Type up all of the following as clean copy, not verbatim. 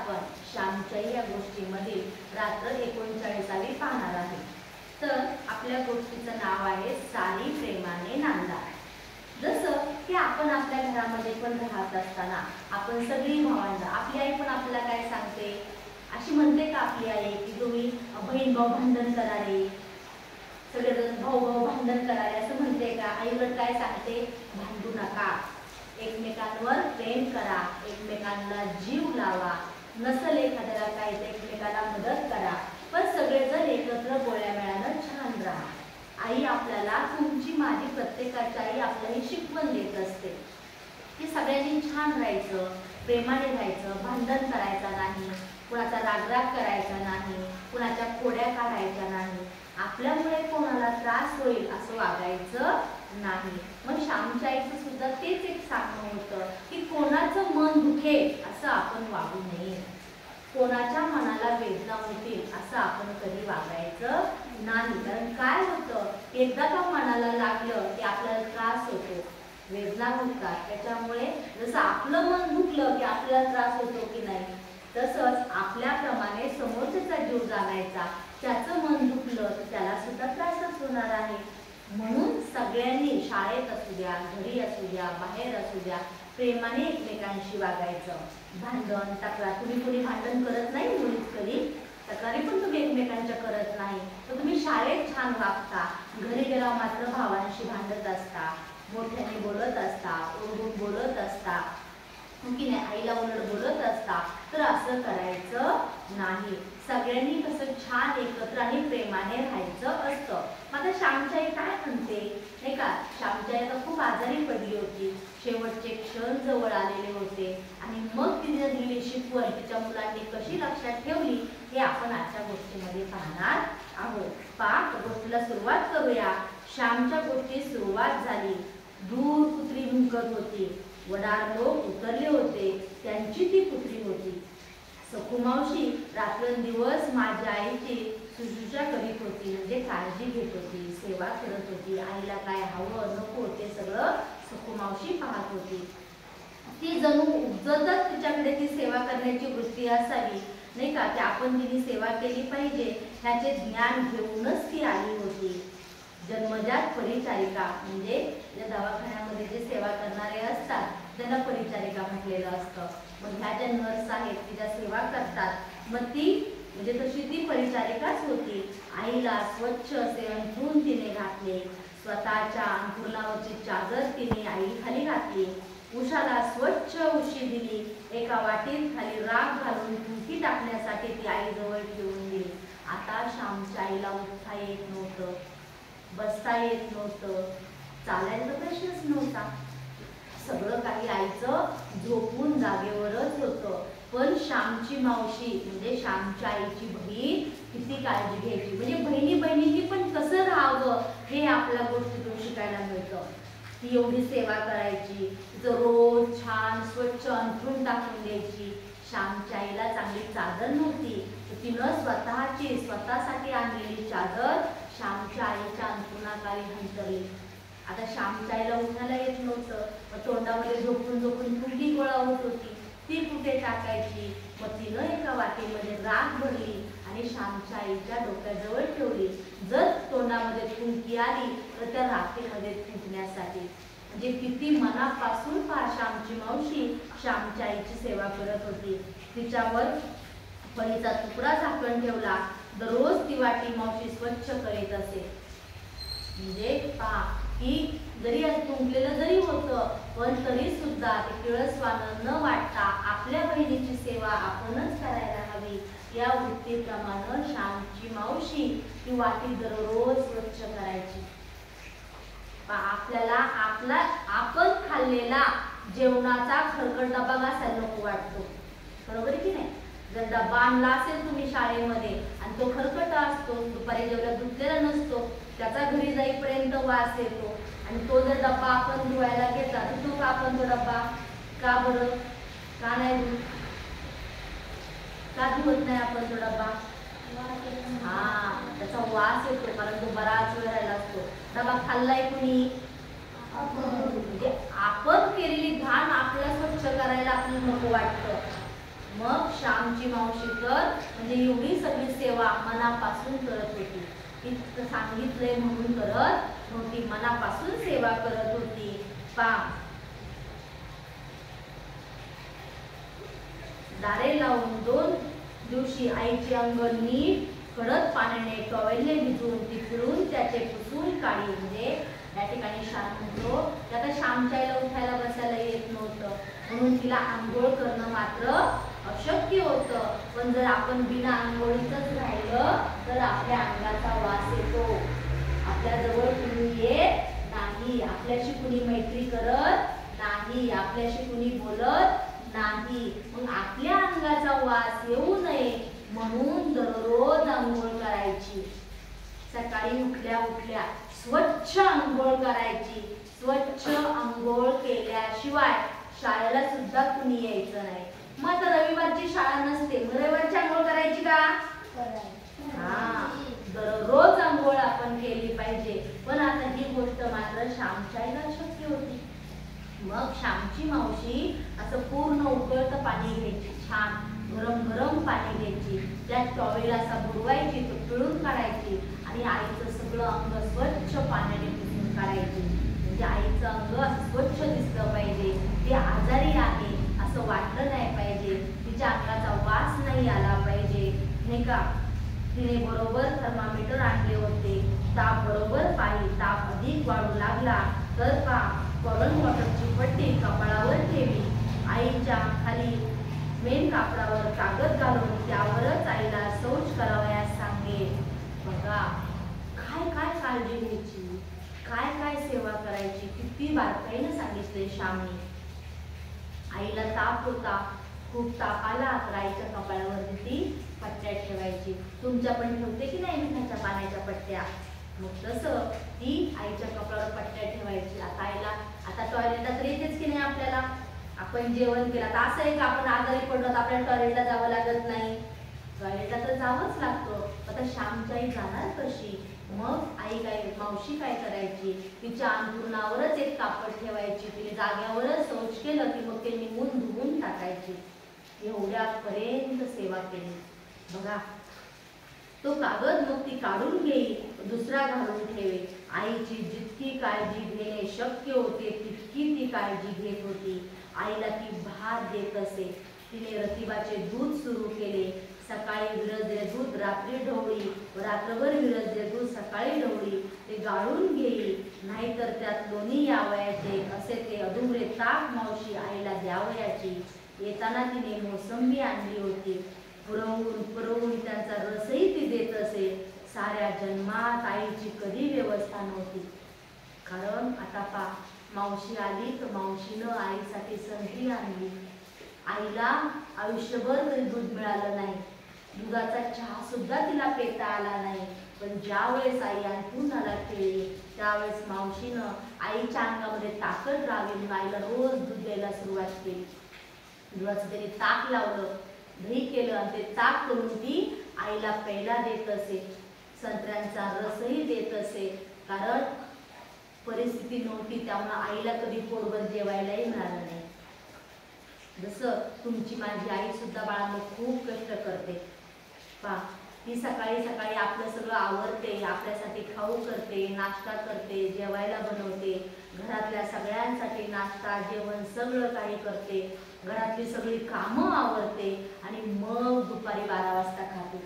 आपण श्यामच्याई या गोष्टीमध्ये रात्र 39वी पाहणार आहे। तर आपल्या गोष्टीचं नाव आहे सारी प्रेमाने नांदा। जसं की आपण आपल्या घरामध्ये पण राहत असताना आपण सगळी भावंडं, आपली आई पण आपल्याला काय सांगते, अशी म्हणते का आपली आई की तुम्ही बहीण भाऊ भांडण करा रे, सगळेजण भाऊ भाऊ भांडण करा रे असं म्हणते का? आई उलट काय सांगते, भांडू नका, एकमेकांवर प्रेम करा, एकमेकांना जीव लावा, नसल एखाद्याला काय तर एकमेकाला मदत करा, पण सगळेजण एकत्र गोळ्या मेळानं छान राहा। आई आपल्याला, तुमची माझी प्रत्येकाची आई आपल्याला शिकवण देत असते की सगळ्यांनी छान राहायचं, प्रेमाने राहायचं, भांडण करायचं नाही, कुणाचा रागराग करायचा नाही, कुणाच्या खोड्या काढायच्या नाही, आपल्यामुळे कोणाला त्रास होईल असं वागायचं नाही। मग श्यामच्या आईचं सुद्धा तेच एक सांगणं होतं की कोणाचं मन दुखेल असं आपण वागू नये, कोणाच्या मनाला वेदना होतील असं आपण कधी वागायचं नाही। कारण काय होतं, एकदा का मनाला लागलं की आपल्याला त्रास होतो, वेदना होतात, त्याच्यामुळे जसं आपलं मन दुखलं की आपल्याला त्रास होतो की नाही, तसंच आपल्याप्रमाणे समोरच्याचा जीव जागायचा, त्याचं मन दुखलं तर त्याला सुद्धा त्रासच होणार आहे। म्हणून सगळ्यांनी शाळेत असू द्या, घरी असू द्या, बाहेर असू द्या, प्रेमाने एकमेकांशी वागायचं। भांडण तक्रार, तुम्ही कोणी भांडण करत नाही, मुलीच कधी तक्रारी पण तुम्ही एकमेकांच्या करत नाही, तर तुम्ही शाळेत छान वागता, घरी गेला मात्र भावांशी भांडत असता, मोठ्याने बोलत असता, ओरडून बोलत असता की नाही, आईला उलट बोलत असता, तर असं करायचं नाही। सगळ्यांनी कसं छान एकत्र आणि प्रेमाने राहायचं असतं। आता श्यामची आई काय म्हणते नाही का, श्यामची आई खूप आजारी पडली होती, शेवटचे क्षण जवळ आलेले होते, आणि मग तिने दिलेली शिकवण तिच्या मुलांनी कशी लक्षात ठेवली हे आपण आजच्या गोष्टीमध्ये पाहणार आहोत। पाठ गोष्टीला सुरुवात करूया। श्यामच्या गोष्टी सुरुवात झाली। दूर कुत्री भुंकत होती, वडार लोक उतरले होते, त्यांची ती कुत्री होती। सखू मावशी रात्रंदिवस माझ्या आईची शुश्रूषा करीत होती, म्हणजे काळजी घेत होती, सेवा करत होती, आईला काय हवं नको ते सगळं सखू मावशी पाहत होती। ती जणू उपजतच तिच्याकडे ती सेवा करण्याची वृत्ती असावी नाही का, की आपण तिने सेवा केली पाहिजे ह्याचे ज्ञान घेऊनच ती आली होती। जन्मजात परिचारिका, म्हणजे या दवाखान्यामध्ये जे सेवा करणारे असतात त्यांना परिचारिका म्हटलेलं असतं। मग ह्या ज्या नर्स आहेत तिच्या सेवा करतात, मग ती म्हणजे तशी ती परिचारिकाच होती। आईला स्वच्छ असे अंथरूण तिने घातले, स्वतःच्या अंथरुणावरची चादर तिने आई खाली घातली, उषाला स्वच्छ उशी दिली, एका वाटीत खाली राख घालून फुंकी टाकण्यासाठी ती आई जवळ ठेवून दिली। आता श्यामच्या आईला उठता येत नव्हतं, बसता येत नव्हतं, चालायचा प्रश्नच नव्हता, सगळं काही आईचं झोपून जागेवरच होतं। पण श्यामची मावशी म्हणजे श्यामच्या आईची बहीण किती काळजी घ्यायची, म्हणजे बहिणी बहिणींनी पण कसं राहावं हे आपल्या गोष्टीतून शिकायला मिळतं। ती एवढी सेवा करायची, तिचं रोज छान स्वच्छ अंथरूण टाकून द्यायची। श्यामच्या आईला चांगली चादर नव्हती, तर तिनं स्वतःसाठी आणलेली चादर श्यामच्या आईच्या अंथरुणाखाली अंतरली। आता श्यामच्या आईला उठायला येत नव्हतं, मग तोंडामध्ये झोपून झोपून फुंकी गोळा होत होती, ती कुठे टाकायची? मग तिनं एका वाटीमध्ये राख भरली आणि श्यामच्या आईच्या डोक्याजवळ ठेवली। जर तोंडामध्ये फुंकी आली तर त्या राखेमध्ये फुंकण्यासाठी, म्हणजे किती मनापासून श्यामची मावशी श्यामच्या आईची सेवा करत होती। तिच्यावर फळीचा तुकडा झाकण ठेवला, दररोज ती वाटी मावशी स्वच्छ करीत असे। म्हणजे पहा की जरी तुंबलेलं जरी होतं, पण तरी सुद्धा ते किळसवानं न वाटता आपल्या बहिणीची सेवा आपणच करायला हवी या वृत्तीप्रमाणे श्यामची मावशी ती वाटी दररोज स्वच्छ करायची। आपल्याला आपण खाल्लेला जेवणाचा खरकट डबा घासायला नको वाटतो, बरोबर की नाही? जर डबा आणला असेल तुम्ही शाळेमध्ये आणि तो खरकट असतो, दुपारी जेवढा धुतलेला नसतो, त्याचा घरी जाईपर्यंत वास येतो, आणि तो जर डबा आपण धुवायला घेतला तर तो का आपण तो डबा का बरं का नाही धुत, का धुवत नाही आपण तो डबा? त्याचा वास येतो, कारण तो बराच वेळ राहिला असतो। डबा खाल्लाय कुणी? म्हणजे आपण केलेली घाण आपल्याला स्वच्छ करायला आपल्याला नको वाटतं, मग श्यामची मावशी तर म्हणजे एवढी सगळी सेवा मनापासून करत होती. ती सांगितलंय म्हणून करत नव्हती, मनापासून सेवा करत होती. दारे लावून 2 दिवशी आईची अंग नीट कडक पाण्याने टॉवेलने भिजवून ती पिळून त्याचे पुसून काढी. म्हणजे या ठिकाणी श्याम म्हणतो की आता श्यामच्या आईला उठायला बसायला येत नव्हतं, म्हणून तिला आंघोळ करणं मात्र अशक्य होतं. पण जर आपण बिना आंघोळीतच राहिलं तर आपल्या अंगाचा वास येतो, आपल्या जवळ कुणी येत नाही, आपल्याशी कुणी मैत्री करत नाही, आपल्याशी कुणी बोलत नाही. मग आपल्या अंगाचा वास येऊ नये म्हणून दररोज आंघोळ करायची. सकाळी उठल्या उठल्या स्वच्छ आंघोळ करायची. स्वच्छ आंघोळ केल्याशिवाय शाळेला सुद्धा कुणी यायचं नाही. मग आता रविवारची शाळा नसते, मग रविवारची आंघोळ करायची का? दररोज आंघोळ आपण केली पाहिजे. पण आता ही गोष्ट मात्र श्यामच्या आईला शक्य होती. मग श्यामची मावशी असं पूर्ण उकळतं पाणी घ्यायची, छान गरम गरम पाणी घ्यायची, त्यात टॉवेल असा बुडवायची, तो पिळून काढायची आणि आईचं सगळं अंग स्वच्छ पाण्याने पुसून काढायची. म्हणजे आईचं अंग असं स्वच्छ दिसलं पाहिजे, ती आजारी आहे असं वाटलं नाही पाहिजे, तिच्या अंगाचा वास नाही आला पाहिजे, नाही का. तिने बरोबर थर्मामीटर आणले होते. ताप बरोबर पाहिली, ताप अधिक वाढू लागला तर कॉटन वॉटरची पट्टी कपाळावर ठेवी. आईच्या खाली मेन कापडावर कागद घालून त्यावरच आईला शौच करावयास सांगे. बघा काय काय काळजी घ्यायची, काय काय सेवा करायची, किती बारकाईने सांगितले श्यामने. आईला ताप होता, खूप ताप आला तर आईच्या कपाळावरती ती पट्ट्या ठेवायची. तुमच्या पण ठेवते की नाही मिठाच्या पाण्याच्या पट्ट्या? मग तसं ती आईच्या कपाळावर पट्ट्या ठेवायची. आता आईला आता टॉयलेटला तर येतेच की नाही आपल्याला, आपण जेवण केलं तर असं आहे का आपण आजारी पडलो तर आपल्याला टॉयलेटला जावं लागत नाही? टॉयलेटला तर जावंच लागतं. आता श्यामची आई जाणार कशी? मग आई मावशी काय करायची, तिच्या अंथरुणावरच एक कापड ठेवायची, तिने जाग्यावरच शौच केलं की मग ते निघून धुवून टाकायची. एवढ्यापर्यंत सेवा केली. बघा तो कागद मग ती काढून घेई, दुसरा घालून ठेवे. आईची जितकी काळजी घेणे शक्य होते तितकी ती काळजी घेत होती. आईला ती भात देत असे. तिने रतिबाचे दूध सुरू केले. सकाळी विरजले दूध रात्री ढवळी, रात्रभर विरजले दूध सकाळी ढवळी. ते गाळून घेई, नाहीतर त्यात लोणी यावयाचे असे ते अधुमरे ताक मावशी आईला द्यावयाची. येताना तिने मोसंबी आणली होती. पुरवून त्यांचा रसही ती देत असे. साऱ्या जन्मात आईची कधी व्यवस्था नव्हती. कारण आता मावशी आली तर मावशीनं आईसाठी संधी आणली. आईला आयुष्यभर कधी दूध मिळालं नाही, दुधाचा चहा सुद्धा तिला पेता आला नाही. पण ज्या वेळेस आई अंथरुणाला खेळली त्यावेळेस मावशीनं आईच्या अंगामध्ये ताकद राहावी म्हणून आईला रोज दूध द्यायला सुरुवात केली. दुधाचं त्याने ताक लावलं, दही केलं आणि ते ताक करून ती आईला प्यायला देत असे. संत्र्यांचा रसही देत असे. कारण परिस्थिती नव्हती त्यामुळे आईला कधी पोटभर जेवायलाही मिळालं नाही. जसं तुमची माझी आई सुद्धा बाळांनो खूप कष्ट करते. ती सकाळी सकाळी आपलं सगळं आवरते, आपल्यासाठी खाऊ करते, नाश्ता करते, जेवायला बनवते, घरातल्या सगळ्यांसाठी नाश्ता जेवण सगळं काही करते, घरातली सगळी कामं आवरते आणि मग दुपारी 12 वाजता खाते.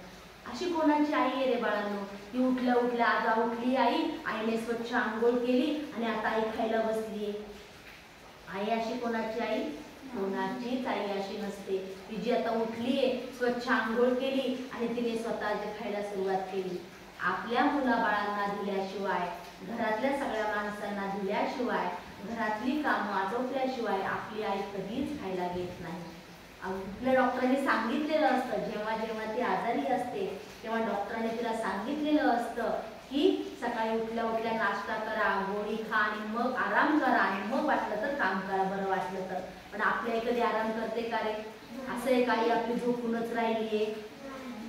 अशी कोणाची आई आहे रे बाळांनो? ती उठल्या उठल्या आज उठली आईने स्वच्छ आंघोळ केली आणि आता आई खायला बसली. आई अशी कोणाची आई? कोणाचीच आई अशी नसते. ती जी आता उठलीये, स्वच्छ आंघोळ केली आणि तिने स्वतःच्या खायला सुरुवात केली. आपल्या मुलाबाळांना दिल्याशिवाय, घरातल्या सगळ्या माणसांना दिल्याशिवाय, घरातली कामं आटोपल्याशिवाय आपली आई कधीच खायला घेत नाही. आपल्या डॉक्टरांनी सांगितलेलं असतं, जेव्हा जेव्हा ती आजारी असते तेव्हा डॉक्टरांनी तिला सांगितलेलं असतं की सकाळी उठल्या उठल्या नाश्ता करा, गोळी खा आणि मग आराम करा आणि मग वाटलं तर काम करा, बरं वाटलं तर. पण आपल्या आई कधी आराम करते का रे? असं आहे काही आपली झोपूनच राहिलीये?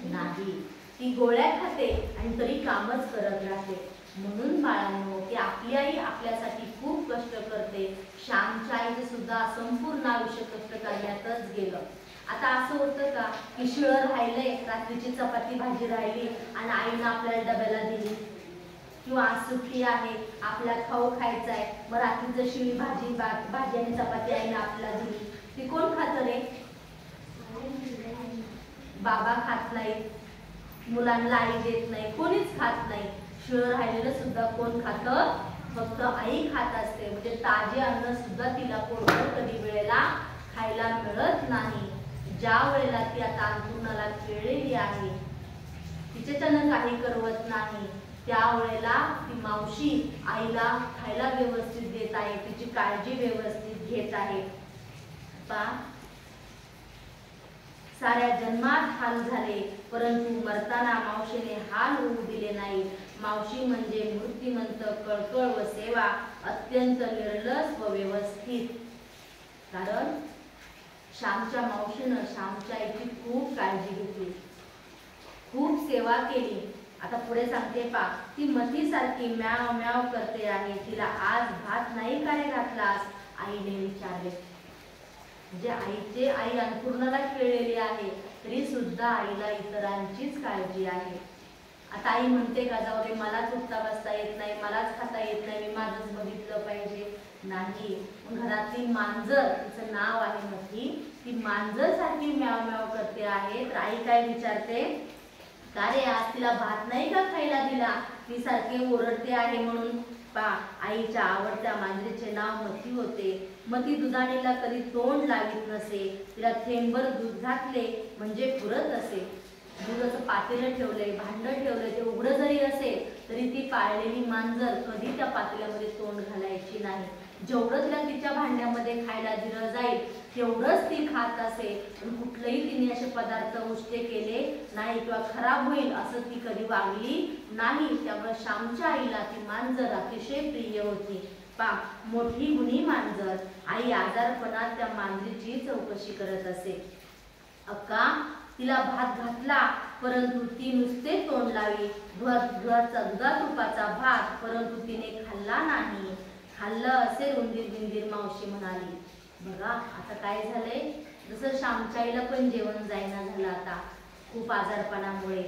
नाही, ती गोळ्या खाते आणि तरी कामच करत राहते. म्हणून बाळांनो की आपली आई आपल्यासाठी खूप कष्ट करते. श्यामच्या आईचं सुद्धा संपूर्ण आयुष्य कष्ट करण्यातच गेलं. आता असं होतं का की शिळं राहिलंय, रात्रीची चपाती भाजी राहिली आणि आईनं आपल्याला डब्याला दिली, किंवा आज सुट्टी आहे आपल्याला खाऊ खायचा आहे, मग रात्रीचं शिळी भाजी आणि चपाती आईनं आपल्याला दिली, ती कोण खातं रे? बाबा खात नाही, मुलांना आई देत नाही, कोणीच खात नाही. शिळं राहिलेलं सुद्धा कोण खातं? फक्त आई खात असते. म्हणजे ताजे अन्न सुद्धा तिला पोटभर कधी वेळेला खायला मिळत नाही. ज्या वेळेला ती आता अंथरुणाला खेळलेली आहे, तिच्याच्यानं काही करवत नाही, त्यावेळेला ती मावशी आईला खायला व्यवस्थित देत आहे, तिची काळजी व्यवस्थित घेत आहे. साऱ्या जन्मात हाल झाले, परंतु मरताना मावशीने हाल होऊ दिले नाही. मावशी म्हणजे मूर्तिमंत, कळकळ व सेवा, अत्यंत निर्लस व व्यवस्थित. कारण श्यामच्या मावशीनं श्यामच्या आईची खूप काळजी घेतली, खूप सेवा केली. आता पुढे सांगते पा, ती मथीसारखी म्याव म्याव करते आहे, तिला आज भात नाही काय घातलास? आईने विचारले. म्हणजे आई अंथरुणाला खेळलेली आहे, तरी सुद्धा आईला इतरांचीच काळजी आहे. आता आई म्हणते का जाऊ दे, मलाच उठता बसता येत नाही, मलाच खाता येत नाही, मी माझंच बघितलं पाहिजे? नाही. घरातली मांजर, तिचं नाव आहे मथी, ती मांजर सारखी म्याव म्याव करते आहे. तर आई काय विचारते, का रे आज तिला भात नाही का खायला दिला? ती सारखी ओरडते आहे म्हणून. आईच्या आवडत्या मांजरीचे नाव मथी होते. मथी दुधाणीला कधी तोंड लावित नसे, तिला थेंबर दूध घातले म्हणजे पुरत असे. दुधाचं पातेलं ठेवलंय, भांडं ठेवलंय, ते उघडं जरी असेल तरी ती पाळलेली मांजर कधी त्या पातेल्यामध्ये तोंड घालायची नाही. जेवढं तिला तिच्या भांड्यामध्ये खायला दिलं जाईल तेवढंच ती खात असे. पण कुठलंही तिने असे पदार्थ उष्टे केले नाही किंवा खराब होईल असं ती कधी वागली नाही. त्यामुळे श्यामच्या आईला ती मांजर अतिशय प्रिय होती. मोठी गुणी मांजर. आई आजारपणात त्या मांजरीची चौकशी करत असे. अक्का, तिला भात घातला परंतु ती नुसते तोंड लावी. दुधा तुपाचा भात, परंतु तिने खाल्ला नाही. खाल्लं असेल उंदीर बिंदीर, मावशी म्हणाली. बघा आता काय झालंय, जसं श्यामच्या आईला पण जेवण जायना झालं आता खूप आजारपणामुळे.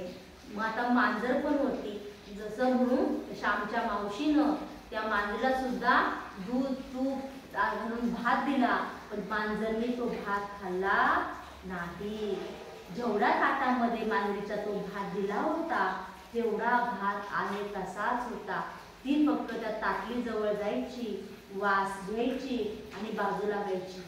मग आता मांजर पण होती, जसं म्हणून श्यामच्या मावशीनं त्या मांजरीला सुद्धा दूध तूप घालून भात दिला, पण मांजरने तो भात खाल्ला नाही. जेवढा ताटामध्ये मांजरीचा तो भात दिला होता तेवढा भात आहे तसाच होता. ती फक्त त्या ताटली जवळ जायची, वास घ्यायची आणि बाजूला व्हायची.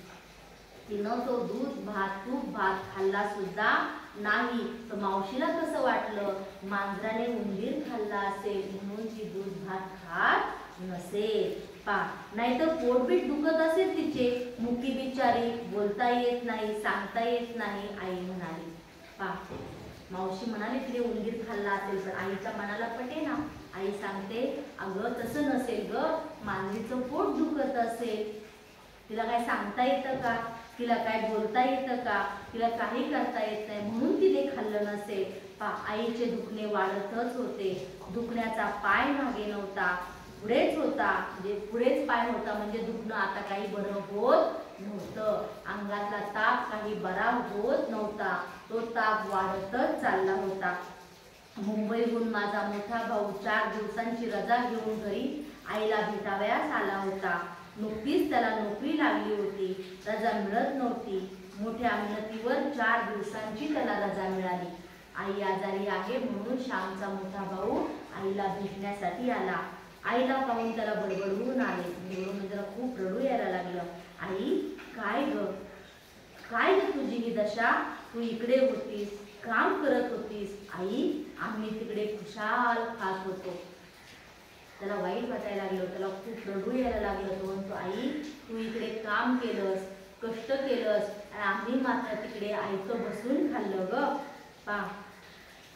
तिनं तो दूध भात तूप भात खाल्ला सुद्धा नाही. तर मावशीला कसं वाटलं, मांजराने उंदीर खाल्ला असेल म्हणून ती दूध भात खात नसेल. नाहीतर पोटबीट दुखत असेल तिचे, मुकी बिचारी, बोलता येत नाही, सांगता येत नाही. आई म्हणाली. मावशी म्हणाली तिने उंदीर खाल्ला असेल, पण आईच्या मनाला पटे ना. आई सांगते, अगं तसं नसेल ग, मांजरीचं पोट दुखत असेल, तिला काय सांगता येतं का, तिला काय बोलता येतं का, तिला काही करता येत नाही म्हणून तिने खाल्लं नसेल. आईचे दुखणे वाढतच होते. दुखण्याचा पाय मागे नव्हता, पुढेच होता. म्हणजे पुढेच पाय होता, म्हणजे दुखणं आता काही बरं होत नव्हतं. अंगातला ताप काही बरा होत नव्हता, तो ताप वाढतच चालला होता. मुंबईहून माझा मोठा भाऊ 4 दिवसांची रजा घेऊन घरी आईला भेटावयास आला होता. नुकतीच त्याला नोकरी लागली होती, रजा मिळत नव्हती. मोठ्या मेहनतीवर 4 दिवसांची त्याला रजा मिळाली. आई आजारी आहे म्हणून श्यामचा मोठा भाऊ आईला भेटण्यासाठी आला. आईला पाहून त्याला बडबडवून आले. म्हणजे त्याला खूप रडू यायला लागलं. आई, काय ग तुझी ही दशा, तू इकडे होतीस, काम करत होतीस. आई, आम्ही तिकडे खुशाल खात होतो. त्याला वाईट वाटायला लागलं, त्याला खूप रडू यायला लागलं. तो म्हणतो, आई तू इकडे काम केलंस, कष्ट केलंस आणि आम्ही मात्र तिकडे आईचं बसून खाल्लं ग.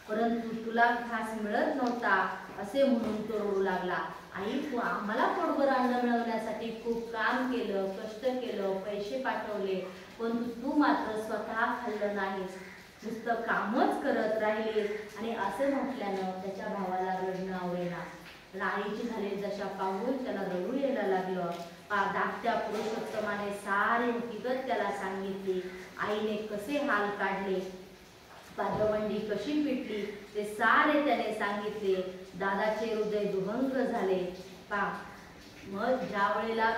परंतु तुला घास मिळत नव्हता असे म्हणून तो रडू लागला. आई, तू आम्हाला पोटभर अन्न मिळवण्यासाठी खूप काम केलं, कष्ट केलं, पैसे पाठवले, पण तू मात्र स्वतः खाल्लं नाहीस, नुसतं कामच करत राहिलीस. आणि असं म्हटल्यानं त्याच्या भावाला रडणं आवडेना. आईची झालेली दशा पाहून त्याला रडू यायला लागलं. धाकट्या पुरुषोत्तमाने सारे हकीकत त्याला सांगितली. आईने कसे हाल काढले, दवंडी कशी पिटली ते सारे त्याने सांगितले. दादाचे हृदय दुभंग झाले. मग ज्या वेळेला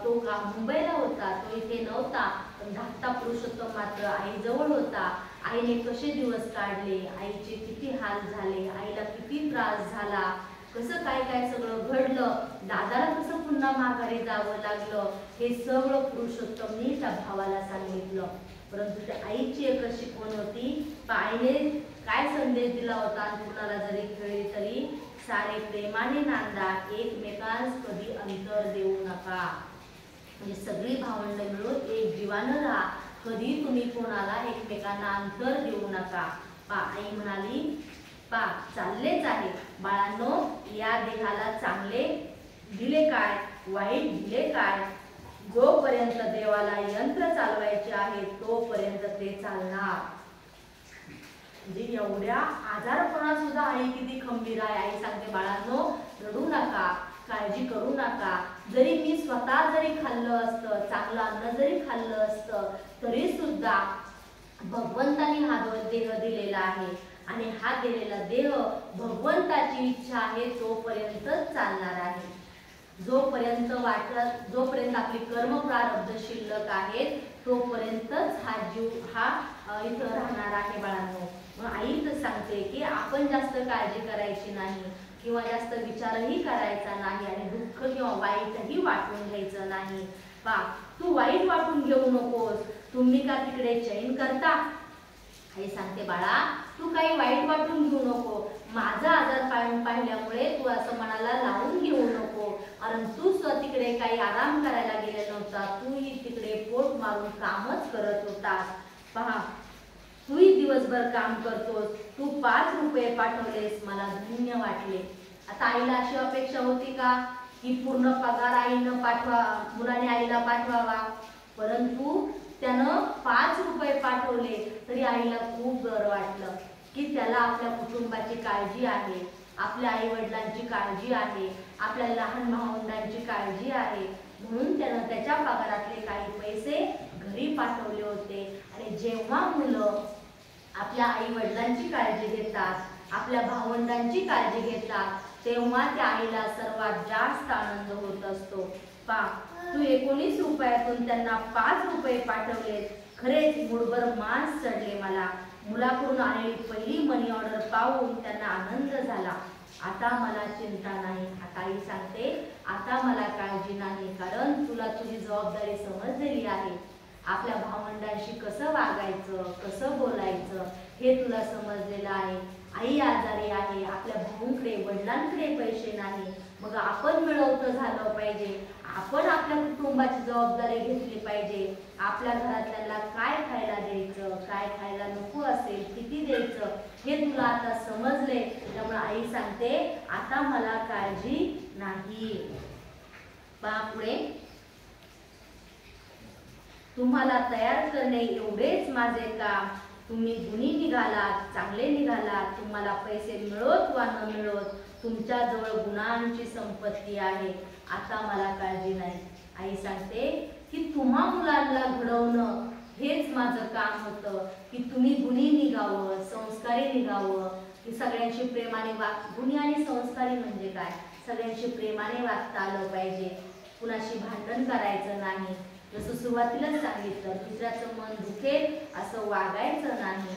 तो मुंबईला होता, तो इथे नव्हता, पण धाकटा पुरुषोत्तम मात्र आईजवळ होता. आईने कसे दिवस काढले, आईचे किती हाल झाले, आईला किती त्रास झाला, कसं काय काय सगळं घडलं, दादाला कसं पुन्हा माघारी जावं लागलं, हे सगळं पुरुषोत्तमने त्या भावाला सांगितलं. परंतु त्या आईची एकच शिकवण होती. आईने काय संदेश दिला होता, कुणाला जरी खेळली तरी सारे प्रेमाने नांदा, एकमेकांस कधी अंतर देऊ नका. म्हणजे सगळी भावंड मिळून एक जीवानं राहा, कधी तुम्ही कोणाला एकमेकांना अंतर देऊ नका. आई म्हणाली, चाललेच आहे बाळांनो, या देहाला चांगले दिले काय, वाईट दिले काय, जोपर्यंत देवाला यंत्र चालवायचे आहे तोपर्यंत ते चालणार. म्हणजे एवढ्या आजारपणा सुद्धा आई किती खंबीर आहे. आई सांगते, बाळांनो रडू नका, काळजी करू नका. जरी मी स्वतः जरी खाल्लं असतं, चांगलं अन्न जरी खाल्लं असतं, तरी सुद्धा भगवंताने हा देह दिलेला आहे आणि हा दिलेला देह भगवंताची इच्छा आहे तोपर्यंतच चालणार आहे. जोपर्यंत आपली कर्म प्रारब्ध शिल्लक आहेत तोपर्यंतच हा जीव इथं राहणार आहे बाळांनो. मग आई तर सांगते की आपण जास्त काळजी करायची नाही किंवा जास्त विचारही करायचा नाही आणि दुःख किंवा वाईटही वाटून घ्यायचं नाही. तू वाईट वाटून घेऊ नकोस, तुम्ही का तिकडे चैन करता. आई सांगते, बाळा तू काही वाईट वाटून घेऊ नको, माझा आजार पाहिल्यामुळे तू असं मनाला लावून घेऊ नको, कारण तू तिकडे काही आराम करायला गेले नव्हता, तूही तिकडे पोट मारून कामच करत होतास. तूही दिवसभर काम करतोस, तू 5 रुपये पाठवलेस, मला धन्य वाटले. आता आईला अशी अपेक्षा होती का की पूर्ण पगार आईनं मुलाने आईला पाठवावा, परंतु त्यानं 5 रुपये पाठवले तरी आईला खूप बरं वाटलं की त्याला आपल्या कुटुंबाची काळजी आहे, आपल्या आई वडिलांची काळजी आहे, आपल्या लहान भावंडांची काळजी आहे. म्हणून त्यानं त्याच्या पगारातले काही पैसे घरी पाठवले होते. आणि जेव्हा मुलं आपल्या आई वडिलांची काळजी घेतात, आपल्या भावंडांची काळजी घेतात, तेव्हा त्या आईला सर्वात जास्त आनंद होत असतो. तू 19 रुपयातून त्यांना 5 रुपये पाठवले, खरेच मुठभर मांस चढले मला. मुलाकडून आलेली पहिली मनी ऑर्डर पाहून त्यांना आनंद झाला. आता मला चिंता नाही. आता आई सांगते, आता मला काळजी नाही, कारण तुला तुझी जबाबदारी समजलेली आहे. आपल्या भावंडांशी कसं वागायचं, कसं बोलायचं हे तुला समजलेलं आहे. आई आजारी आहे, आपल्या भाऊंकडे वडिलांकडे पैसे नाही, मग आपण मिळवतं झालं पाहिजे, आपण आपल्या कुटुंबाची जबाबदारी घेतली पाहिजे. आपल्या घरातल्याला काय खायला द्यायचं, काय खायला नको असेल किती द्यायचं हे तुला आता समजले. त्यामुळे आई सांगते, आता मला काळजी नाही. पुढे, तुम्हाला तयार करणे एवढेच माझे काम. तुम्ही गुणी निघालात, चांगले निघालात, तुम्हाला पैसे मिळोत वा न मिळोत, तुमच्याजवळ गुणांची संपत्ती आहे. आता मला काळजी नाही. आई सांगते की तुम्हा मुलांना घडवणं हेच माझं काम होतं, की तुम्ही गुणी निघावं, संस्कारी निघावं, की सगळ्यांशी प्रेमाने गुणी आणि संस्कारी म्हणजे काय, सगळ्यांशी प्रेमाने वागता आलं पाहिजे, कुणाशी भांडण करायचं नाही. जसं सुरुवातीलाच सांगितलं, दुसऱ्याचं मन दुखेल असं वागायचं नाही.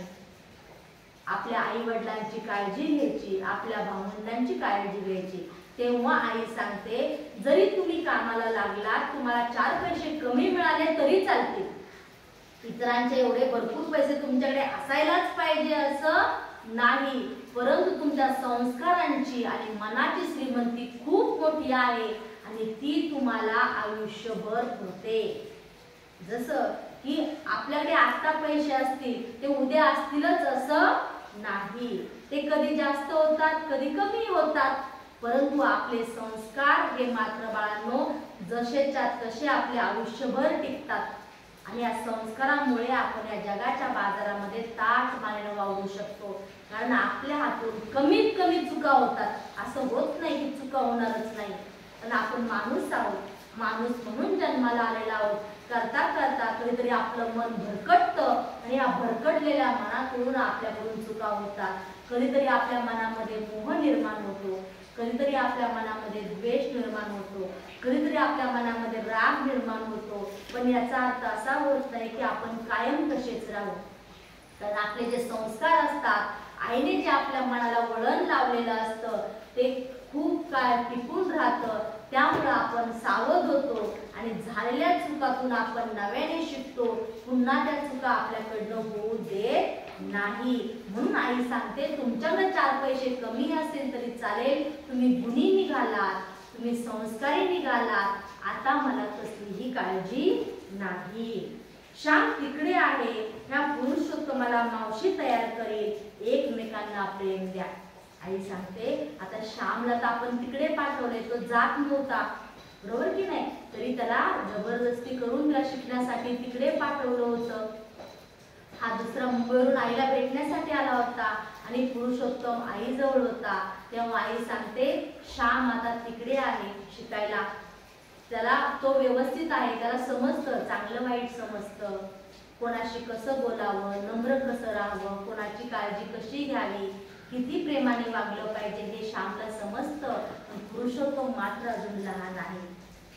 आपल्या आई वडिलांची काळजी घ्यायची, आपल्या भावंडांची काळजी घ्यायची. तेव्हा आई सांगते, जरी तुम्ही कामाला लागलात, तुम्हाला 4 पैसे कमी मिळाले तरी चालतील, इतरांचे एवढे भरपूर पैसे तुमच्याकडे असायलाच पाहिजे असं नाही, परंतु तुमच्या संस्कारांची आणि मनाची श्रीमंती खूप मोठी आहे आणि ती तुम्हाला आयुष्यभर होते. जसं की आपल्याकडे आता पैसे असतील ते उद्या असतीलच असं नाही, ते कधी जास्त होतात कधी कमी होतात, परंतु आपले संस्कार हे मात्र बाळांनो जसेच्या तसे आपले आयुष्यभर टिकतात. आणि या संस्कारामुळे आपण या जगाच्या बाजारामध्ये ताठ मानेने वावरू शकतो, कारण आपल्या हातून कमीत कमी चुका होतात. असं होत नाही की चुका होणारच नाही, पण आपण माणूस आहोत, माणूस म्हणून जन्माला आलेला आहोत. करता करता कधीतरी आपलं मन भरकटतं आणि या भरकटलेल्या मनातून आपल्याकडून चुका होतात. कधीतरी आपल्या मनामध्ये मोह निर्माण होतो, कधीतरी आपल्या मनामध्ये द्वेष निर्माण होतो, कधीतरी आपल्या मनामध्ये राग निर्माण होतो. पण याचा अर्थ असा होत नाही की आपण कायम तसेच राहू. तर आपले जे संस्कार असतात, आईने जे आपल्या मनाला वळण लावलेलं असतं ते खूप काळ टिकून राहतं. त्यामुळे आपण सावध होतो आणि झालेल्या चुकातून आपण नव्याने शिकतो. पुन्हा त्या चुका आपल्याकडनं होऊ देत नाही. म्हणून आई सांगते, तुमच्याकडे 4 पैसे कमी असेल तरी चालेल, तुम्ही गुणी निघालात, तुम्ही संस्कारी निघालात, आता मला कसलीही काळजी नाही. श्याम तिकडे आहे, ह्या पुरुषोत्तमाला मावशी तयार करेल, एकमेकांना प्रेम द्या. आई सांगते, आता श्यामला तर आपण तिकडे पाठवले, तो जात नव्हता, बरोबर की नाही, तरी त्याला जबरदस्ती करून त्याला शिकण्यासाठी तिकडे पाठवलं होतं. हा दुसरा मुंबईवरून आईला भेटण्यासाठी आला होता आणि पुरुषोत्तम आई जवळ होता. तेव्हा आई सांगते, श्याम आता तिकडे आहे शिकायला, त्याला तो व्यवस्थित आहे, त्याला समजतं, चांगलं वाईट समजतं, कोणाशी कसं बोलावं, नम्र कसं राहावं, कोणाची काळजी कशी घ्यावी, किती प्रेमाने वागलं पाहिजे हे श्यामला समजतं. पुरुषोत्तम मात्र अजून लहान आहे.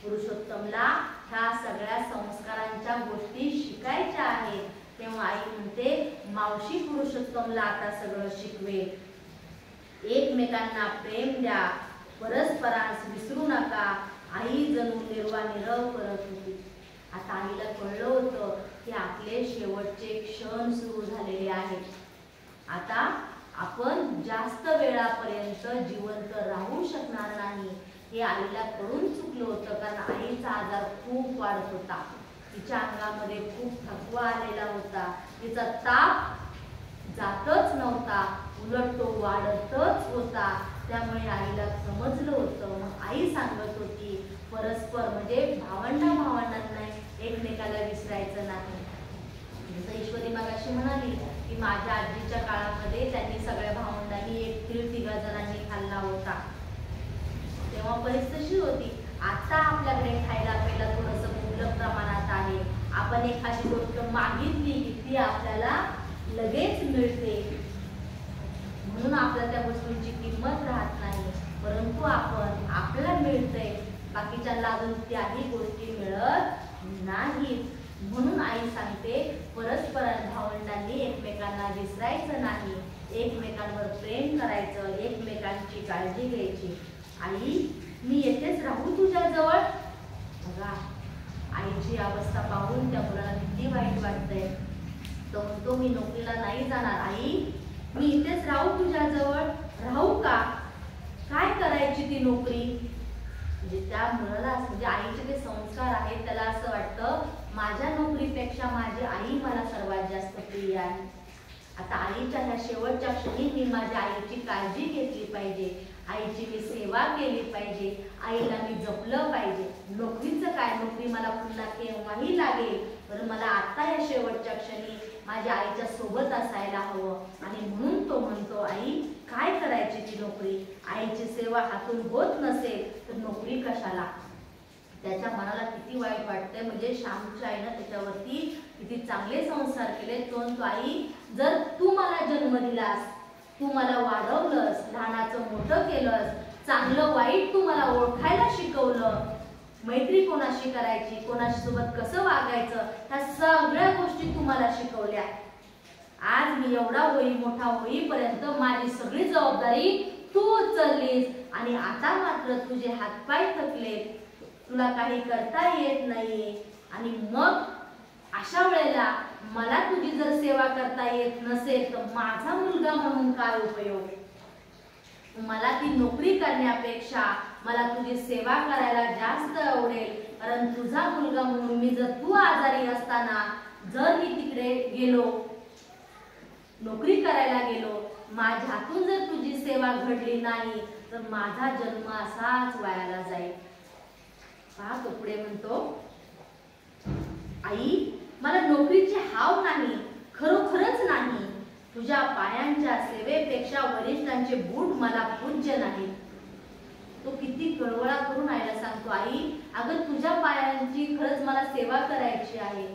पुरुषोत्तमला ह्या सगळ्या संस्कारांच्या गोष्टी शिकायच्या आहेत. तेव्हा आई म्हणते, मावशी पुरुषोत्तमला आता सगळं शिकवेल. एकमेकांना प्रेम द्या, परस्परांस विसरू नका. आई जणू निर्वानिरव करत होती. आता आईला कळलं होतं की आपले शेवटचे क्षण सुरू झालेले आहेत. आता आपण जास्त वेळापर्यंत जिवंत राहू शकणार नाही हे आईला कळून चुकलं होतं. कारण आईचा आजार खूप वाढत होता, तिच्या अंगामध्ये खूप थकवा आलेला होता, तिचा ताप जातच नव्हता, उलट तो वाढतच होता. त्यामुळे आईला समजलं होतं. मग आई सांगत होती, परस्पर म्हणजे भावंडांना एकमेकाला विसरायचं नाही. जसं ईश्वरी मगाशी म्हणाली की माझ्या आजीच्या काळामध्ये त्यांनी सगळ्या भावंडांनी एक तीळ 3 जणांनी खाल्ला होता, तेव्हा परिस्थिती होती. आता आपल्याकडे खायला प्यायला थोडंसं मुबलक प्रमाणात आहे. आपण एखादी गोष्ट मागितली की ती आपल्याला लगेच मिळते, म्हणून आपल्याला त्या वस्तूंची किंमत राहत नाही. परंतु आपण आपल्याला मिळतंय, बाकीच्यांना अजून त्याही गोष्टी मिळत नाहीत. म्हणून आई सांगते, परस्पर भावंडांनी एकमेकांना विसरायचं नाही, एकमेकांवर प्रेम करायचं, एकमेकांची काळजी घ्यायची. आई, मी येथेच राहू तुझ्या जवळ. बघा, आईची अवस्था पाहून त्या मुलाला किती वाईट वाटतंय. तो म्हणतो, मी नोकरीला नाही जाणार आई, मी इथेच राहू तुझ्या जवळ. राहू का? काय करायची ती नोकरी? म्हणजे त्या मुलाला, म्हणजे आईचे जे संस्कार आहेत त्याला असं वाटतं, माझ्या नोकरीपेक्षा माझी आई मला सर्वात जास्त प्रिय आहे. आता आईच्या ह्या शेवटच्या क्षणी मी माझ्या आईची काळजी घेतली पाहिजे, आईची मी सेवा केली पाहिजे, आईला मी जपलं पाहिजे. नोकरीचं काय, नोकरी मला पुन्हा केव्हाही लागेल, पण मला आता या शेवटच्या क्षणी माझ्या आईच्या सोबत असायला हवं. आणि म्हणून तो म्हणतो, आई काय करायची ती नोकरी, आईची सेवा हातून होत नसेल तर नोकरी कशाला. त्याच्या मनाला किती वाईट वाटतंय. म्हणजे श्यामच्या आईनं त्याच्यावरती किती चांगले संस्कार केले. तो म्हणतो, आई जर तू मला जन्म दिलास, तू मला वाढवलंस, लहानाचं मोठं केलंस, चांगलं वाईट तू मला ओळखायला शिकवलं, मैत्री कोणाशी करायची, कोणाशी सोबत कसं वागायचं, ह्या सगळ्या गोष्टी तू मला शिकवल्या. आज मी एवढा मोठा होईपर्यंत माझी सगळी जबाबदारी तू उचललीस आणि आता मात्र तुझे हातपाय थकले, तुला काही करता येत नाहीये. आणि मग अशा वेळेला मला तुझी जर सेवा करता येत नसेल तर माझा मुलगा म्हणून काय उपयोग. मला ती नोकरी करण्यापेक्षा मला तुझी सेवा करायला जास्त आवडेल. कारण तुझा मुलगा म्हणून मी जर तू आजारी असताना जर मी तिकडे गेलो, नोकरी करायला गेलो, माझ्या हातून जर तुझी सेवा घडली नाही तर माझा जन्म असाच वायाला जाईल. पहा, तो पुढे म्हणतो, आई मला नोकरीची हाव नाही, खरोखरच नाही. तुझ्या पायांच्या सेवेपेक्षा वरिष्ठांचे बूट मला पूज्य नाही. तो किती कळवळा करून आईला सांगतो, आई अगं तुझ्या पायांची खरंच मला सेवा करायची आहे,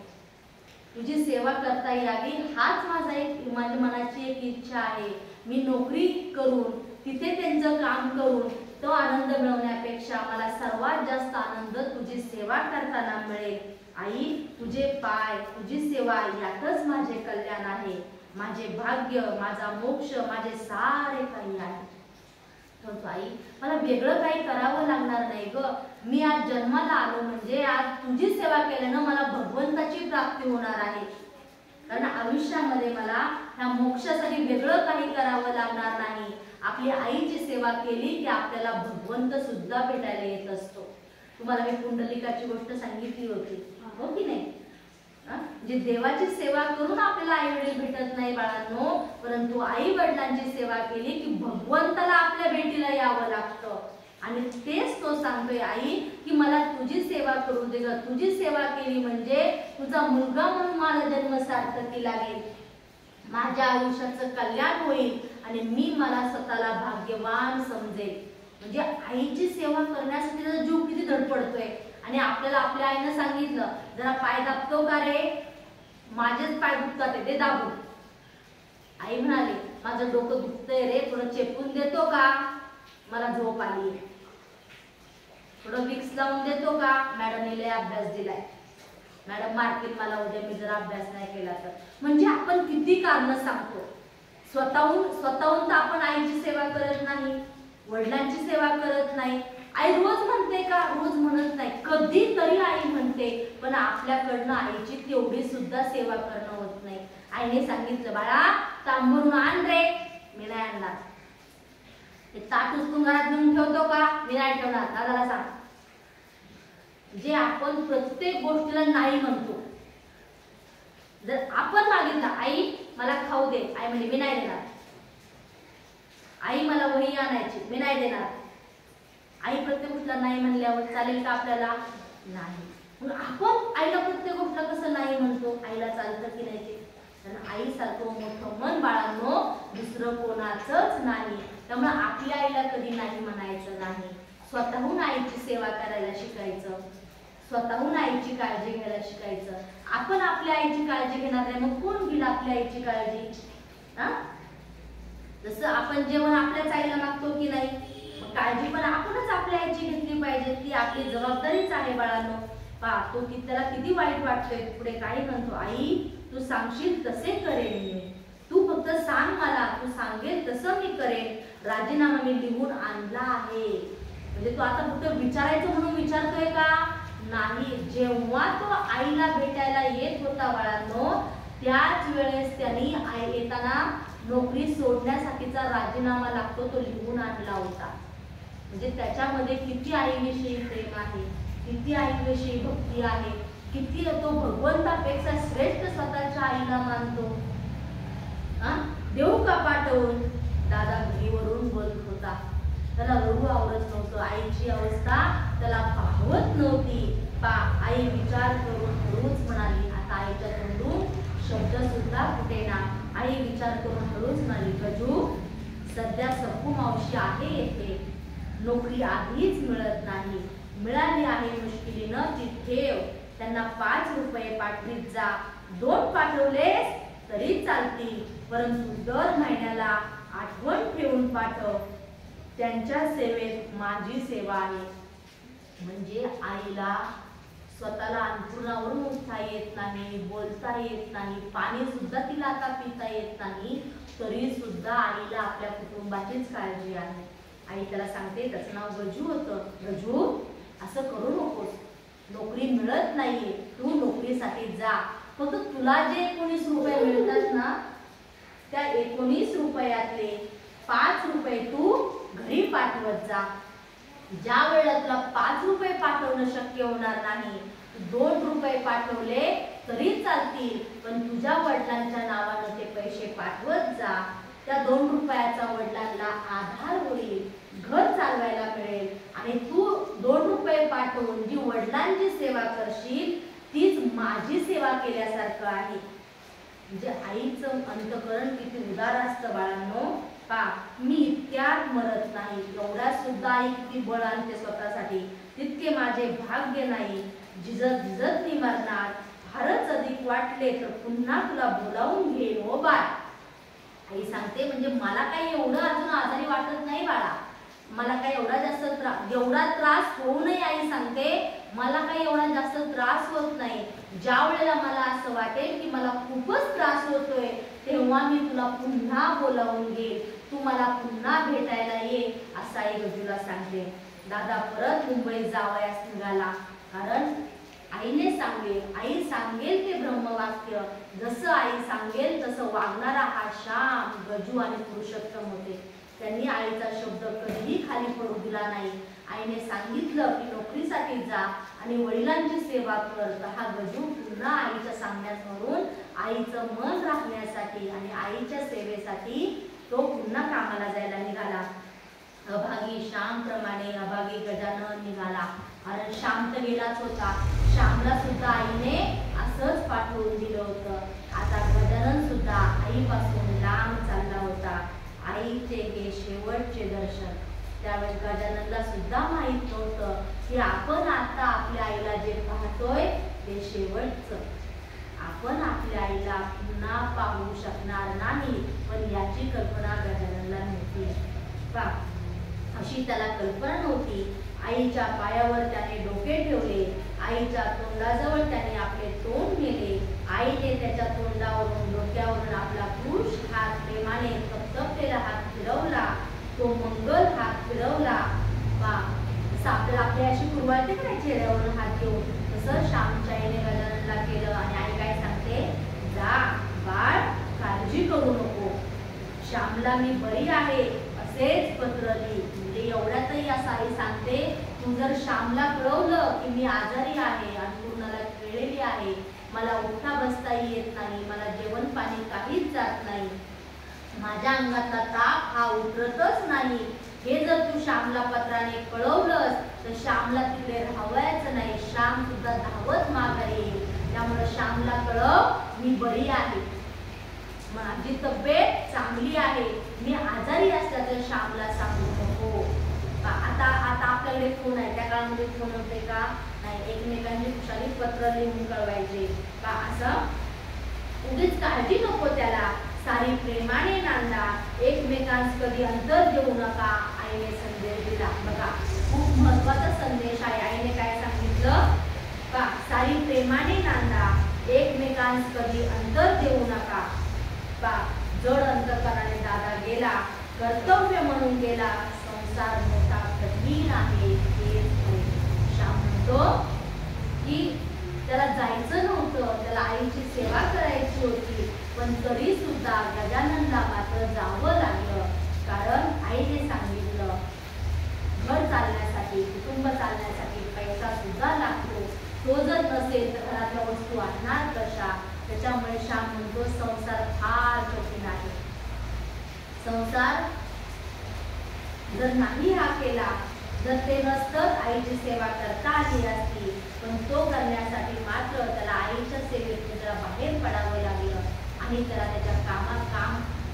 तुझी सेवा करता यावी हाच माझी मनाची एक इच्छा आहे. मी नोकरी करून तिथे त्यांचं काम करून तो आनंद मिळवण्यापेक्षा मला सर्वात जास्त आनंद तुझी सेवा करताना मिळेल. आई तुझे पाय तुझी सेवा यातच माझे कल्याण आहे, माझे भाग्य माझा मोक्ष माझे सारे काही आहे. आई मला वेगळं काही करावं लागणार नाही ग. मी आज जन्माला आलो म्हणजे आज तुझी सेवा केल्यानं मला भगवंताची प्राप्ती होणार आहे. कारण आयुष्यामध्ये मला ह्या मोक्षासाठी वेगळं काही करावं लागणार नाही. आपली आईची सेवा केली की आपल्याला भगवंत सुद्धा भेटायला येत असतो. तुम्हाला मी पुंडलिकाची गोष्ट सांगितली होती, हो की नाही? म्हणजे देवाची सेवा करून आपल्याला आई वडील भेटत नाही बाळांनो, परंतु आई वडिलांची सेवा केली की भगवंताला आपल्या भेटीला यावं लागतं. आणि तेच तो सांगतोय आई की मला तुझी सेवा करू दे ग. तुझी सेवा केली म्हणजे तुझा मुलगा म्हणून माझा जन्म सार्थकी लागेल, माझ्या आयुष्याचं कल्याण होईल आणि मी मला स्वतःला भाग्यवान समजेल. म्हणजे आईची सेवा करण्यासाठी त्याचा जीव किती धडपडतोय. आणि आपल्याला आपल्या आईनं सांगितलं जरा पाय दाबतो का रे, माझेच पाय दुखतात ते दाबून. आई म्हणाली माझं डोकं दुखतंय रे, थोडं चेपून देतो का, मला झोप आली. थोडं विक्स लावून देतो का, मॅडमने लय अभ्यास दिलाय, मॅडम मारतील मला उद्या मी जर अभ्यास नाही केला तर. म्हणजे आपण किती कारणं सांगतो. स्वतःहून तर आपण आईची सेवा करत नाही, वडिलांची सेवा करत नाही. आई रोज म्हणते का, रोज म्हणत नाही, कधीतरी आई म्हणते. पण आपल्याकडनं आईची तेवढी सुद्धा सेवा करणं होत नाही. आईने सांगितलं बाळा तांबून आण रे, मी नाही आणणार. ते ताट उचलून घरात नेऊन ठेवतो का, मी नाही ठेवणार, दादाला सांग. जे आपण प्रत्येक गोष्टीला नाही म्हणतो. जर आपण मागितलं आई मला खाऊ दे, आई म्हणजे मी नाही देणार. आई मला वही आणायची, मी नाही देणार. आई प्रत्येक गोष्टीला नाही म्हणल्यावर चालेल का आपल्याला? नाही. मग आपण आईला प्रत्येक गोष्टीला कसं नाही म्हणतो? आईला चालतं की नाही ते? कारण आईसारखं मोठं मन बाळांनो दुसरं कोणाचंच नाही. त्यामुळे आपल्या आईला कधी नाही म्हणायचं नाही. स्वतःहून आईची सेवा करायला शिकायचं, स्वतःहून आईची काळजी घ्यायला शिकायचं. आपण आपल्या आईची काळजी घेणार नाही, मग कोण घेईल आपल्या आईची काळजी? जसं आपण जेवण आपल्याच आईला मागतो की नाही, काळजी पण आपणच आपल्या आईची घेतली पाहिजे. ती आपली जबाबदारीच आहे बाळांनो. पहा तो त्याला किती वाईट वाटतोय. पुढे काय म्हणतो, आई तू सांगशील तसे करेन मी, तू फक्त सांग मला, तू सांगेल तसं मी करेन. राजीनामा मी लिहून आणला आहे. म्हणजे तो आता फक्त विचारायचं म्हणून विचारतोय का? नाही. जेव्हा तो आईला भेटायला येत होता बाळांनो, त्याच वेळेस त्यांनी येताना नोकरी सोडण्यासाठीचा राजीनामा लागतो तो लिहून आणला होता. म्हणजे त्याच्यामध्ये किती आईविषयी प्रेम आहे, किती आईविषयी भक्ती आहे, किती तो भगवंतापेक्षा श्रेष्ठ स्वतःच्या आईला मानतो. देऊ का पाठवून? दादा घरीवरून बोलत होता, त्याला रडू आवडत नव्हतं. आईची अवस्था त्याला पाहवत नव्हती. आई विचार करून हळूच म्हणाली, आता आईच्या तोंडून शब्द सुद्धा फुटेना. आई विचार करून हळूच म्हणाली, गजू सध्या सखू मावशी आहे येथे, नोकरी आधीच मिळत नाही, मिळाली आहे मुश्किलीनं ती ठेव. त्यांना 5 रुपये पाठवीत जा, 2 पाठवलेस तरी चालतील, परंतु दर महिन्याला आठवण ठेवून पाठव. त्यांच्या सेवेत माझी सेवा आहे. म्हणजे आईला स्वतःला अंथरुणावरून उठता येत नाही, बोलता येत नाही, पाणी सुद्धा तिला आता पिता येत नाही, तरी सुद्धा आईला आपल्या कुटुंबाचीच काळजी आहे. आई त्याला सांगते, त्याचं नाव गजू होतं, गजू असं करू नकोस, नोकरी मिळत नाहीये, तू नोकरीसाठी जा. फक्त तुला जे 19 रुपये मिळतात ना, त्या 19 रुपयातले 5 रुपये तू घरी पाठवत जा. ज्या वेळेला तुला 5 रुपये पाठवणं शक्य होणार नाही, 2 रुपये पाठवले तरी चालतील, पण तुझ्या वडिलांच्या नावानं ते पैसे पाठवत जा. त्या 2 रुपयाचा वडिलांना आधार होईल, घर चालवायला मिळेल आणि तू 2 रुपये पाठवून जी वडिलांची सेवा करशील तीच माझी सेवा केल्यासारखं आहे. म्हणजे आईचं अंतकरण किती उदार असतं बाळांनो. मी इतक्यात मरत नाही, एवढ्यात सुद्धा आई किती बळ आणते स्वतःसाठी. तितके माझे भाग्य नाही, झिजत झिजत मी मरणार, फारच अधिक वाटले तर पुन्हा तुला बोलावून घेईन ओ बाळ. आई सांगते म्हणजे मला काही एवढं अजून आजारी वाटत नाही बाळा, मला काही एवढा जास्त एवढा त्रास होऊ नये. आई सांगते मला काही एवढा जास्त त्रास होत नाही. ज्या वेळेला मला असं वाटेल की मला खूपच त्रास होतोय तेव्हा मी तुला पुन्हा बोलावून घेईन, तू मला पुन्हा भेटायला ये, असं आई गजूला सांगते. दादा परत मुंबईत जावयास निघाला, कारण आईने आई सांगेल ते ब्रह्मवाक्य, जसं आई सांगेल तसं वागणारा हा श्याम, गजू आणि पुरुषोत्तम होते. त्यांनी आईचा शब्द कधीही खाली पडू दिला नाही. आईने सांगितलं की नोकरीसाठी जा आणि वडिलांची सेवा कर, तर हा गजू पुन्हा आईच्या सांगण्यावरून आईचं मन राखण्यासाठी आणि आईच्या सेवेसाठी तो पुन्हा कामाला जायला निघाला. अभागी श्याम प्रमाणे अभागी गजानन निघाला, कारण श्याम तर गेलाच होता, श्यामला सुद्धा आईने असंच पाठवून दिलं होतं. आता गजानन सुद्धा आईपासून लांब चालला होता. आईचे हे शेवटचे दर्शन. त्यावेळेस गजाननला सुद्धा माहित नव्हतं की आपण आता आपल्या आईला जे पाहतोय ते शेवटचं, आपण आपल्या आईला पुन्हा पाहू शकणार नाही, पण याची कल्पना गजाननला नव्हती. अशी त्याला कल्पना नव्हती. आईच्या पायावर त्याने डोके ठेवले, आईच्या तोंडाजवळ त्याने आपले तोंड नेले, आईने त्याच्या तोंडावरून डोक्यावरून आपला पुरुष हात प्रेमाने तपतपलेला हात फिरवला, तो मंगल हात फिरवला. आपल्या अशी कुरवाळते का नाही चेहऱ्यावरून हात घेऊन, तसं श्यामच्या आईने गजाननला केलं. आणि आई काय सांगते, जा बाळ, काळजी करू नको, श्यामला मी बरी आहे असेच पत्र लिही. म्हणजे एवढ्यातही असं आई सांगते, तू जर श्यामला कळवलं की मी आजारी आहे, अन्नपूर्णाला खेळलेली आहे, मला उठता बसताही येत नाही, मला जेवण पाणी काहीच जात नाही, माझ्या अंगातला ताप हा उतरतच नाही, हे जर तू श्यामला पत्राने कळवलंस तर श्यामला तिकडे राहावयाचं नाही, श्याम सुद्धा धावत माघारी येईल. त्यामुळे श्यामला कळव मी बरी आहे, माझी तब्येत चांगली आहे, मी आजारी असल्याचं श्यामला सांगू नको. आता आपल्याकडे फोन आहे, त्या काळामध्ये फोन होते का नाही, एकमेकांची खुशाली पत्र लिहून कळवायचे का, असं उगीच काळजी नको त्याला, सारी प्रेमाने नांदा, एकमेकांस कधी अंतर देऊ नका, आईने संदेश दिला. बघा खूप महत्वाचा संदेश आहे. आईने काय सांगितलं का, सारी प्रेमाने नांदा, एकमेकांस कधी अंतर देऊ नका. जड अंतकरणाने दादा गेला, कर्तव्य म्हणून गेला, संसार मोठा कठीण आहे. श्याम म्हणतो की त्याला जायचं नव्हतं, त्याला आईची सेवा करायची होती, पण तरी सुद्धा गजाननला मात्र जावं लागलं, कारण आईने सांगितलं घर चालण्यासाठी, कुटुंब चालण्यासाठी पैसा सुद्धा लागतो, तो जर नसेल तर घरातल्या वस्तू आणणार कशा. त्याच्यामुळे श्याम म्हणतो संसार फार कठीण आहे. संसार जर नाही हा केला, जर ते नसतं आईची सेवा करता आली असती, पण तो करण्यासाठी मात्र त्याला आईच्या सेवेतून त्याला बाहेर पडावं लागलं आणि त्याला त्याच्या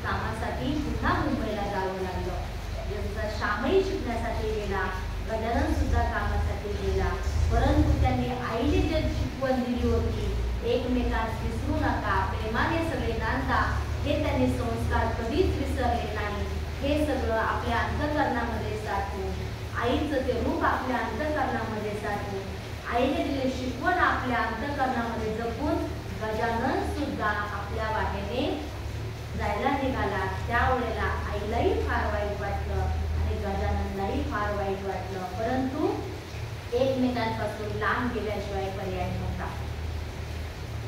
कामासाठी पुन्हा मुंबईला जावं लागलं. जसा श्यामही शिकण्यासाठी गेला, गजानन सुद्धा कामासाठी गेला, परंतु त्यांनी आईने जे शिकवण दिली होती, एकमेकांस विसरू नका, प्रेमाने सगळे नांदा, हे त्यांनी संस्कार कधीच विसरले नाही. हे सगळं आपल्या अंतःकरणामध्ये साठवून, आईचं ते रूप आपल्या अंतःकरणामध्ये साठवून, आईने दिलेली शिकवण आपल्या अंतःकरणामध्ये जपून गजानन सुद्धा आपल्या वाटेने जायला निघाला. त्यावेळेला आईलाही फार वाईट वाटलं आणि गजाननलाही फार वाईट वाटलं, परंतु एकमेकांपासून लांब गेल्याशिवाय पर्याय नव्हता.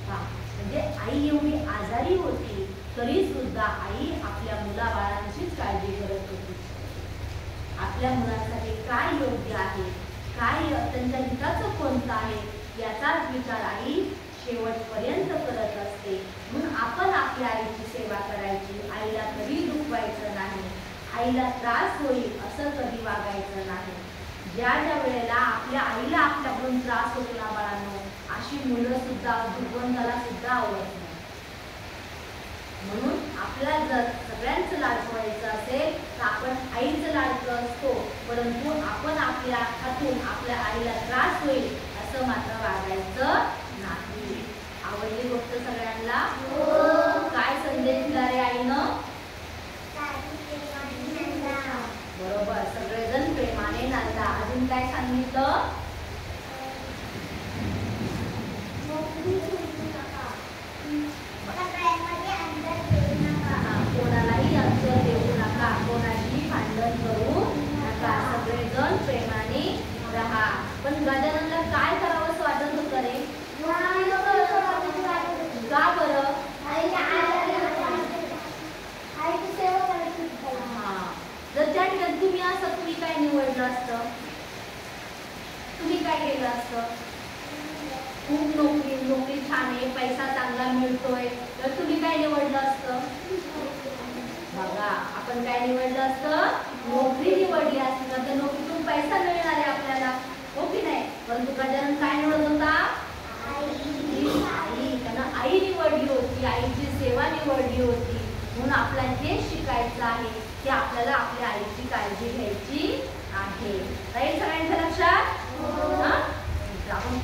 म्हणजे आई एवढी आजारी होती तरी सुद्धा आई आपल्या मुलाबाळांचीच काळजी करत होती. आपल्या मुलांसाठी काय योग्य आहे, काय त्यांच्या हिताचं कोणतं आहे, याचाच विचार आई शेवटपर्यंत करत असते. म्हणून आपण आपल्या आईची सेवा करायची, आईला कधी दुखवायचं नाही, आईला त्रास होईल असं कधी वागायचं नाही. ज्या वेळेला आपल्या आईला आपल्याकडून त्रास होतो ना बाळांनो, अशी मुलं सुद्धा भगवंताला सुद्धा आवडत नाही. म्हणून आपल्याला जर सगळ्यांचं लाडकं व्हायचं असेल तर आपण आईचं लाडकं असतो, परंतु आपण आपल्या हातून आपल्या आईला त्रास होईल असं मात्र वागायचं नाही. आवडली गोष्ट सगळ्यांना? काय संदेश दिला रे आईनं? बरोबर, सगळेजण प्रेमाने नांदा. अजून काय सांगितलं? कोणालाही अंतर देऊ नका, कोणाशी भांडण करू नका, सगळेजण प्रेमाने राहा. पण गजाननला काय करावंसं वाटत होतं रे? का बरं? जर त्या ठिकाणी तुम्ही असं तुम्ही काय निवडलं असतं? तुम्ही काय केलं असतं? खूप नोकरी छान आहे, पैसा चांगला मिळतोय, तर तुम्ही काय निवडलं असतं? बघा, आपण काय निवडलं असतं? नोकरी निवडली असती, तर त्या नोकरीतून पैसा मिळणार आहे आपल्याला, हो की नाही? परंतु गजानन काय निवडत होता? आई. त्यानं आई निवडली होती, आईची सेवा निवडली होती. म्हणून आपल्याला हे शिकायचं आहे की आपल्याला आपल्या आईची काळजी घ्यायची आहे. राहील सगळ्यांच्या लक्षात? आपण